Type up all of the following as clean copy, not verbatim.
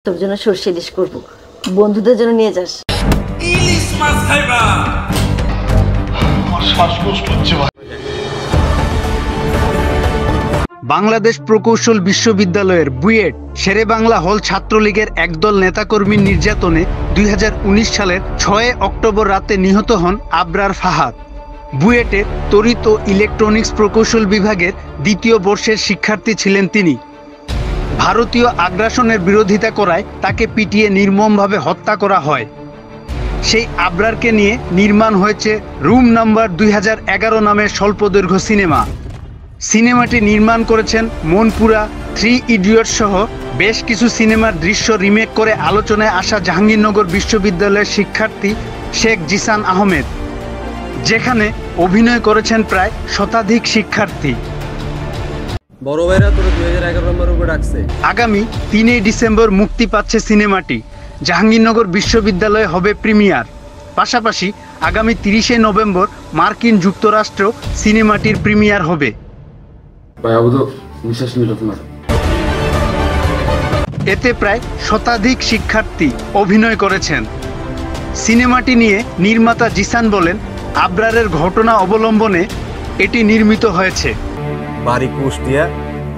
তোর জন্য সরষে ইলিশ করব, বন্ধুদের জন্য নিয়ে যাস। ইলিশ মাছ খাইবা? আমার শ্বাসকষ্ট হচ্ছে ভাই। বাংলাদেশ প্রকৌশল বিশ্ববিদ্যালয়ের বুয়েট শেরেবাংলা হল ছাত্রলীগের একদল নেতাকর্মীর নির্যাতনে 2019 সালের 6 অক্টোবর রাতে নিহত হন আবরার ফাহাদ। বুয়েটের তড়িৎ ও ইলেকট্রনিক্স প্রকৌশল বিভাগের দ্বিতীয় বর্ষের শিক্ষার্থী ছিলেন তিনি। ভারতীয় আগ্রাসনের বিরোধিতা করায় তাকে পিটিয়ে নির্মমভাবে হত্যা করা হয়। সেই আবরারকে নিয়ে নির্মাণ হয়েছে রুম নাম্বার 2011 নামের স্বল্পদৈর্ঘ্য সিনেমা। সিনেমাটি নির্মাণ করেছেন মনপুরা, 3 ইডিয়টস সহ বেশ কিছু সিনেমার দৃশ্য রিমেক করে আলোচনায় আসা জাহাঙ্গীরনগর বিশ্ববিদ্যালয়ের শিক্ষার্থী শেখ জিসান আহমেদ, যেখানে অভিনয় করেছেন প্রায় শতাধিক শিক্ষার্থী। বড় ভাইরা তোর 2011 নম্বরের উপর ডাকছে। আগামী 3 ডিসেম্বর মুক্তি পাচ্ছে সিনেমাটি। জাহাঙ্গীরনগর বিশ্ববিদ্যালয়ে হবে প্রিমিয়ার। পাশাপাশি আগামী 30 নভেম্বর মার্কিন যুক্তরাষ্ট্র সিনেমাটির প্রিমিয়ার হবে। এতে প্রায় শতাধিক শিক্ষার্থী অভিনয় করেছেন। সিনেমাটি নিয়ে নির্মাতা জিসান বলেন, আবরারের ঘটনা অবলম্বনে এটি নির্মিত হয়েছে। বাড়ি কুষ্টিয়া,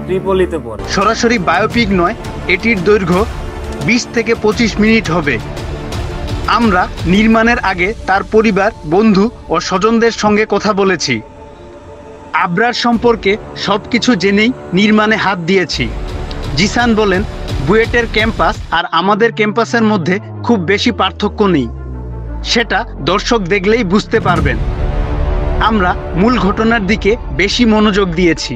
ত্রিপলিতে পড়ে। সরাসরি বায়োপিক নয়, এটির দৈর্ঘ্য 20 থেকে 25 মিনিট হবে। আমরা নির্মাণের আগে তার পরিবার, বন্ধু ও স্বজনদের সঙ্গে কথা বলেছি। আবরার সম্পর্কে সবকিছু জেনেই নির্মাণে হাত দিয়েছি। জিসান বলেন, বুয়েটের ক্যাম্পাস আর আমাদের ক্যাম্পাসের মধ্যে খুব বেশি পার্থক্য নেই, সেটা দর্শক দেখলেই বুঝতে পারবেন। আমরা মূল ঘটনার দিকে বেশি মনোযোগ দিয়েছি।